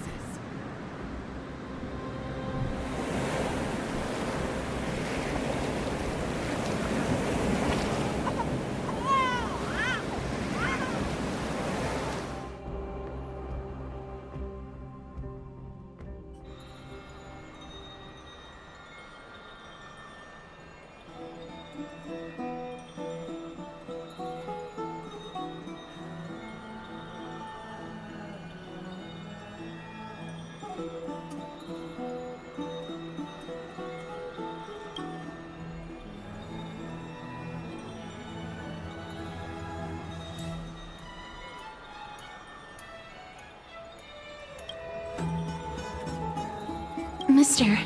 Mister,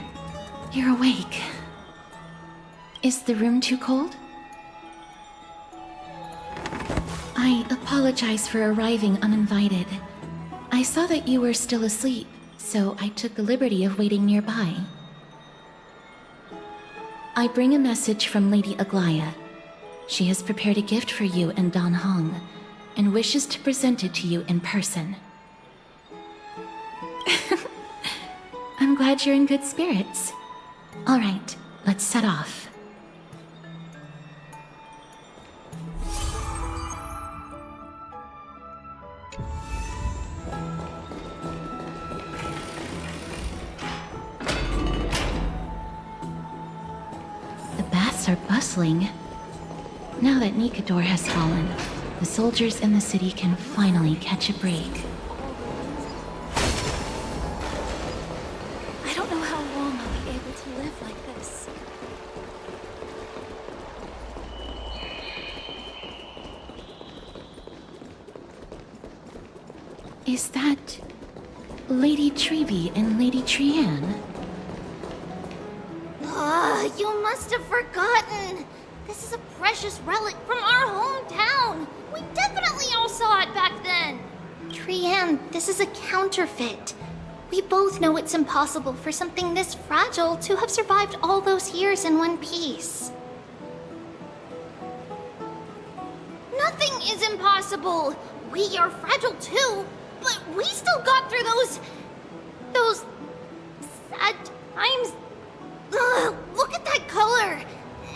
you're awake. Is the room too cold? I apologize for arriving uninvited. I saw that you were still asleep, so I took the liberty of waiting nearby. I bring a message from Lady Aglaya. She has prepared a gift for you and Dan Hong, and wishes to present it to you in person. I'm glad you're in good spirits. All right, let's set off. The baths are bustling. Now that Nikador has fallen, the soldiers in the city can finally catch a break. I don't know how long I'll be able to live like this. Is that Lady Treby and Lady Trianne? You must have forgotten. This is a precious relic from our hometown. We definitely all saw it back then. Trianne, this is a counterfeit. We both know it's impossible for something this fragile to have survived all those years in one piece. Nothing is impossible. We are fragile too, but we still got through those sad times. Ugh, look at that color!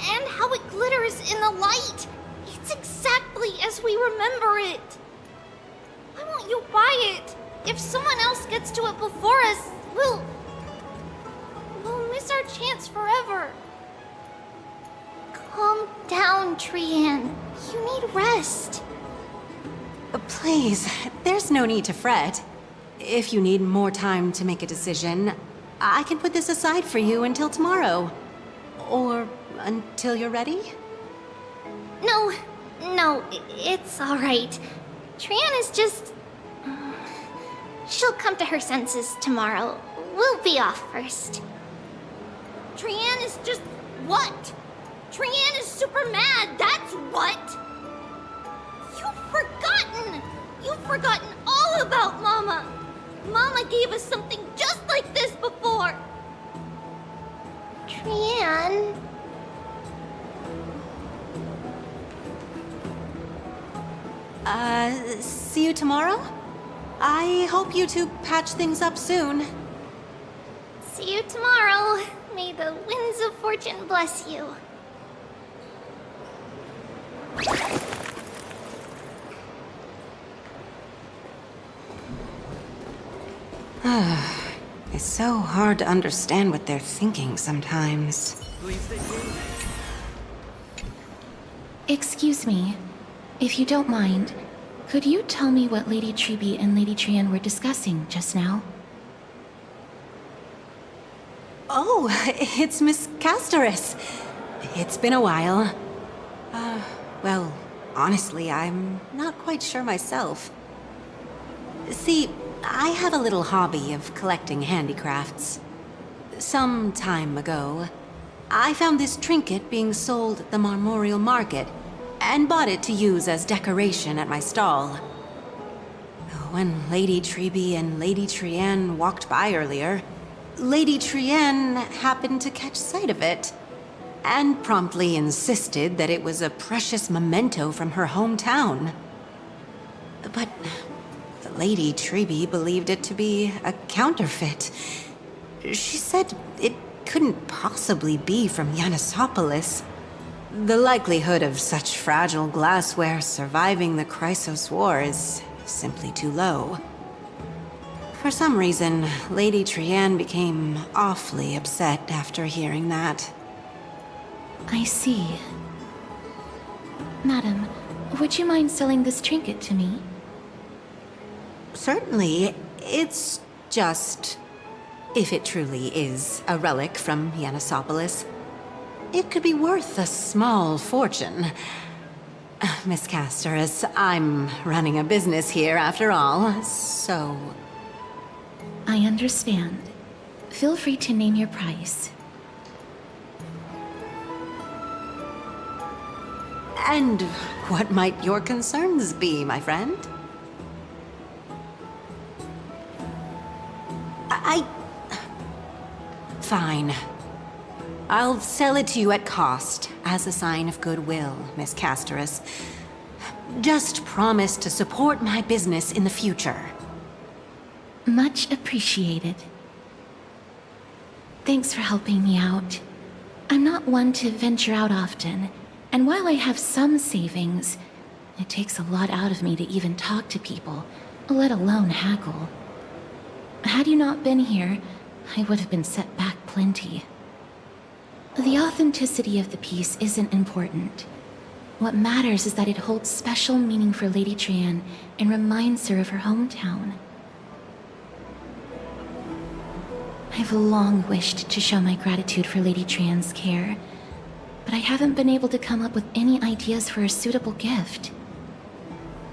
And how it glitters in the light! It's exactly as we remember it! Why won't you buy it? If someone else gets to it before us, we'll miss our chance forever. Calm down, Trianne. You need rest. Please, there's no need to fret. If you need more time to make a decision, I can put this aside for you until tomorrow. Or until you're ready? No, it's alright. Trianne is just... She'll come to her senses tomorrow. We'll be off first. Trianne is just... what? Trianne is super mad, that's what! You've forgotten all about Mama! Mama gave us something just like this before! Trianne... See you tomorrow? I hope you two patch things up soon. See you tomorrow. May the winds of fortune bless you. It's so hard to understand what they're thinking sometimes. Excuse me, if you don't mind, could you tell me what Lady Treby and Lady Trianne were discussing just now? Oh, it's Miss Castorus. It's been a while. Well, honestly, I'm not quite sure myself. See, I have a little hobby of collecting handicrafts. Some time ago, I found this trinket being sold at the Marmorial Market and bought it to use as decoration at my stall. When Lady Treby and Lady Trianne walked by earlier, Lady Trianne happened to catch sight of it and promptly insisted that it was a precious memento from her hometown. But Lady Treby believed it to be a counterfeit. She said it couldn't possibly be from Yanisopolis. The likelihood of such fragile glassware surviving the Chrysos War is simply too low. For some reason, Lady Trianne became awfully upset after hearing that. I see. Madam, would you mind selling this trinket to me? Certainly. It's just... if it truly is a relic from Yanisopolis, it could be worth a small fortune. Miss Castorus, I'm running a business here after all, so... I understand. Feel free to name your price. And what might your concerns be, my friend? Fine. I'll sell it to you at cost, as a sign of goodwill, Miss Castorus. Just promise to support my business in the future. Much appreciated. Thanks for helping me out. I'm not one to venture out often, and while I have some savings, it takes a lot out of me to even talk to people, let alone haggle. Had you not been here, I would have been set back plenty. The authenticity of the piece isn't important. What matters is that it holds special meaning for Lady Trian and reminds her of her hometown. I've long wished to show my gratitude for Lady Trian's care, but I haven't been able to come up with any ideas for a suitable gift.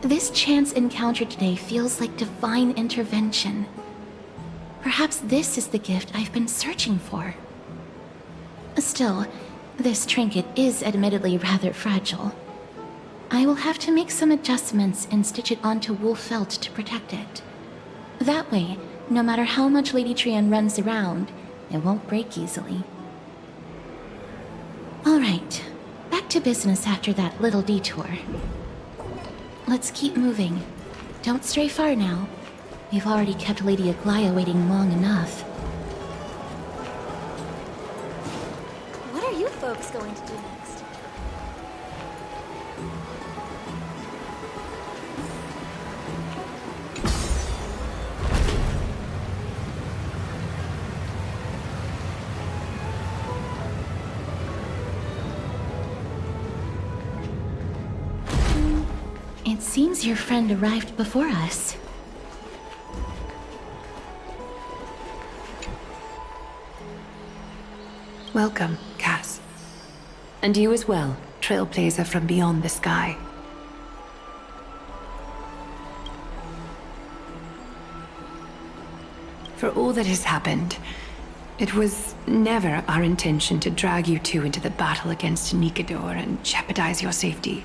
This chance encounter today feels like divine intervention. Perhaps this is the gift I've been searching for. Still, this trinket is admittedly rather fragile. I will have to make some adjustments and stitch it onto wool felt to protect it. That way, no matter how much Lady Trian runs around, it won't break easily. Alright, back to business after that little detour. Let's keep moving. Don't stray far now. We've already kept Lady Aglaya waiting long enough. What are you folks going to do next? It seems your friend arrived before us. Welcome, Cass. And you as well, trailblazer from beyond the sky. For all that has happened, it was never our intention to drag you two into the battle against Nikador and jeopardize your safety.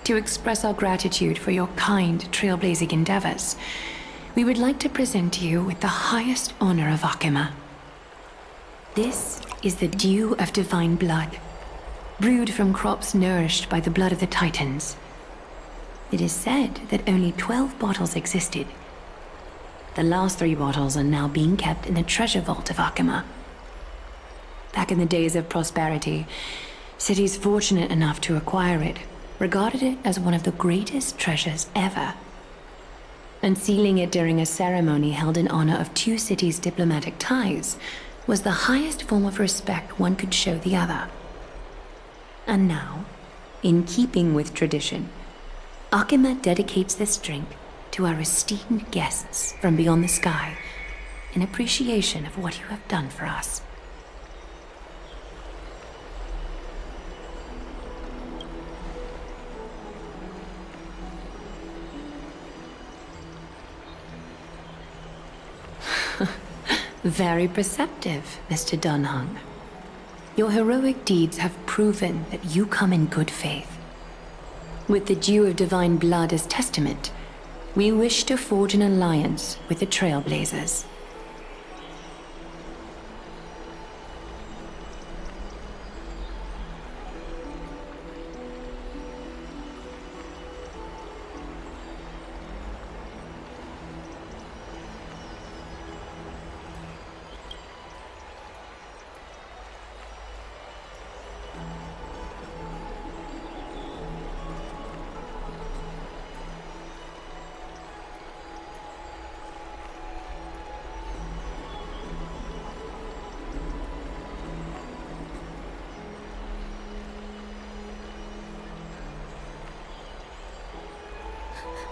To express our gratitude for your kind trailblazing endeavors, we would like to present you with the highest honor of Akima. This is the dew of divine blood, brewed from crops nourished by the blood of the Titans. It is said that only 12 bottles existed. The last 3 bottles are now being kept in the treasure vault of Akima. Back in the days of prosperity, cities fortunate enough to acquire it regarded it as one of the greatest treasures ever. Unsealing it during a ceremony held in honor of 2 cities' diplomatic ties was the highest form of respect one could show the other. And now, in keeping with tradition, Akima dedicates this drink to our esteemed guests from beyond the sky in appreciation of what you have done for us. Very perceptive, Mr. Dunhung. Your heroic deeds have proven that you come in good faith. With the dew of divine blood as testament, we wish to forge an alliance with the Trailblazers.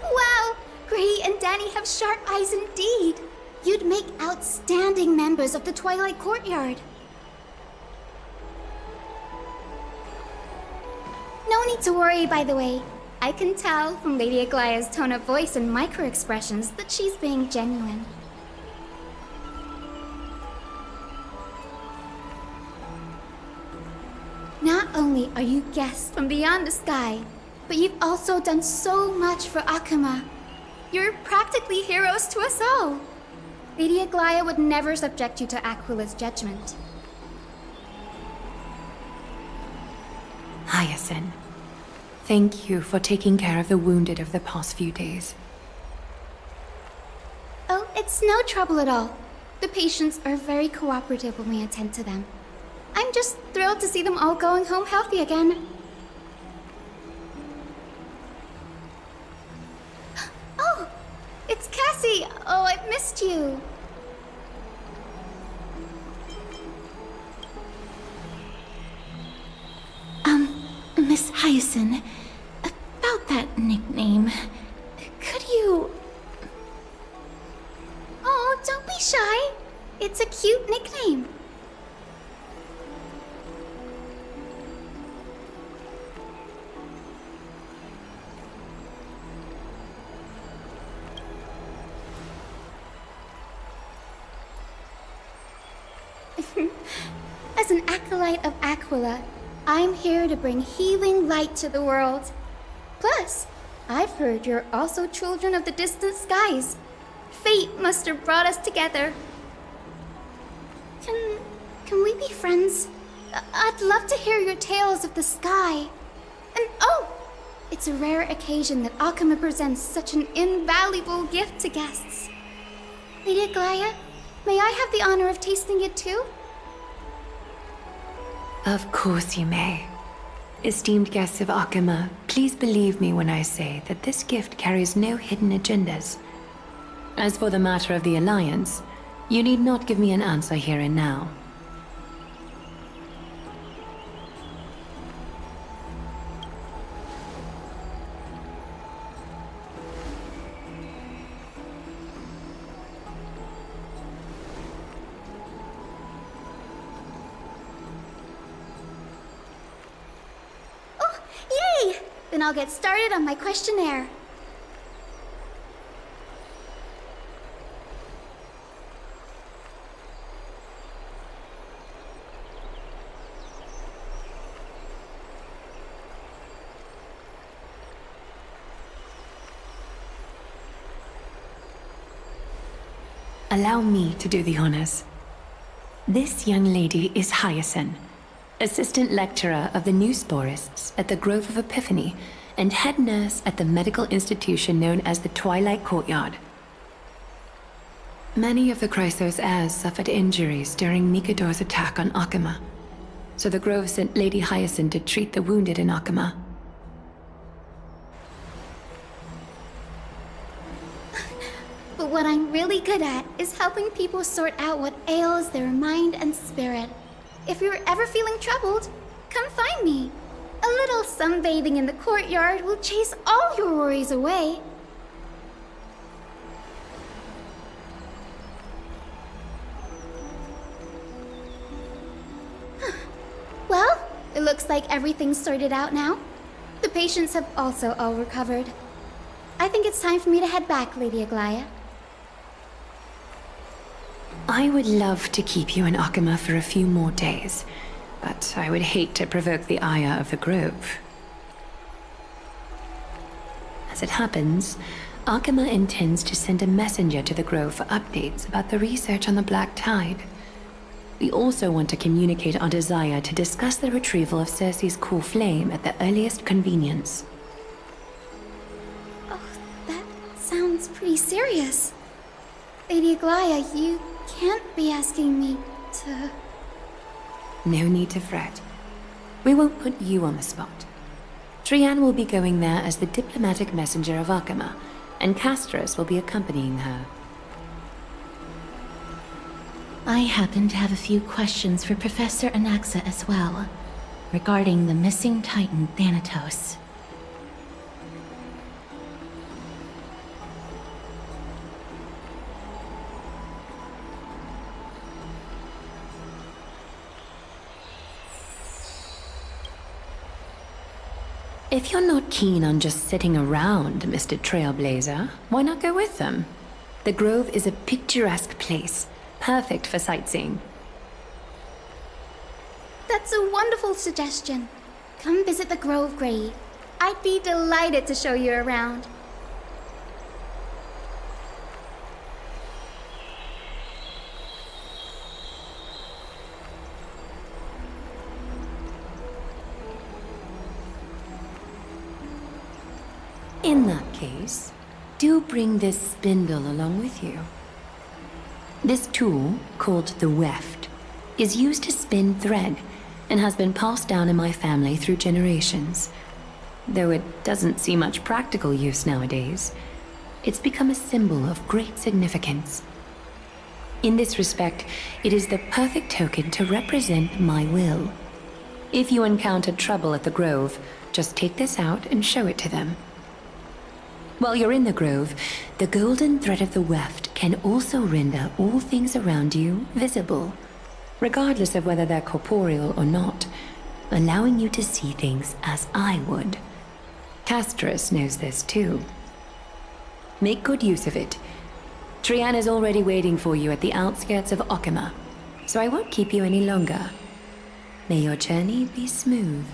Wow! Gray and Danny have sharp eyes indeed. You'd make outstanding members of the Twilight Courtyard. No need to worry, by the way. I can tell from Lady Aglaya's tone of voice and micro-expressions that she's being genuine. Not only are you guests from beyond the sky, but you've also done so much for Akima. You're practically heroes to us all. Lady Aglaia would never subject you to Aquila's judgment. Hyacinth, thank you for taking care of the wounded of the past few days. Oh, it's no trouble at all. The patients are very cooperative when we attend to them. I'm just thrilled to see them all going home healthy again. Oh, it's Cassie! Oh, I've missed you. Miss Hyacinth, about that nickname, could you... Oh, don't be shy. It's a cute nickname. As an acolyte of Aquila, I'm here to bring healing light to the world. Plus, I've heard you're also children of the distant skies. Fate must have brought us together. Can we be friends? I'd love to hear your tales of the sky. And oh, it's a rare occasion that Akama presents such an invaluable gift to guests. Lady Aglaia, may I have the honor of tasting it too? Of course you may. Esteemed guests of Akama, please believe me when I say that this gift carries no hidden agendas. As for the matter of the Alliance, you need not give me an answer here and now. Yay! Then I'll get started on my questionnaire. Allow me to do the honors. This young lady is Hyacinth, assistant lecturer of the Newsporists at the Grove of Epiphany, and head nurse at the medical institution known as the Twilight Courtyard. Many of the Chrysos heirs suffered injuries during Nikador's attack on Akama, so the Grove sent Lady Hyacinth to treat the wounded in Akama. But what I'm really good at is helping people sort out what ails their mind and spirit. If you're ever feeling troubled, come find me. A little sunbathing in the courtyard will chase all your worries away. Well, it looks like everything's sorted out now. The patients have also all recovered. I think it's time for me to head back, Lady Aglaia. I would love to keep you in Akama for a few more days, but I would hate to provoke the ire of the Grove. As it happens, Akama intends to send a messenger to the Grove for updates about the research on the Black Tide. We also want to communicate our desire to discuss the retrieval of Circe's core flame at the earliest convenience. Oh, that sounds pretty serious. Lady Aglaia, you can't be asking me to... No need to fret. We won't put you on the spot. Trianne will be going there as the diplomatic messenger of Akama, and Castorus will be accompanying her. I happen to have a few questions for Professor Anaxa as well, regarding the missing Titan Thanatos. If you're not keen on just sitting around, Mr. Trailblazer, why not go with them? The Grove is a picturesque place, perfect for sightseeing. That's a wonderful suggestion. Come visit the Grove Grade. I'd be delighted to show you around. In that case, do bring this spindle along with you. This tool, called the weft, is used to spin thread and has been passed down in my family through generations. Though it doesn't see much practical use nowadays, it's become a symbol of great significance. In this respect, it is the perfect token to represent my will. If you encounter trouble at the Grove, just take this out and show it to them. While you're in the Grove, the golden thread of the weft can also render all things around you visible, regardless of whether they're corporeal or not, allowing you to see things as I would. Castorus knows this too. Make good use of it. Trian is already waiting for you at the outskirts of Okima, so I won't keep you any longer. May your journey be smooth.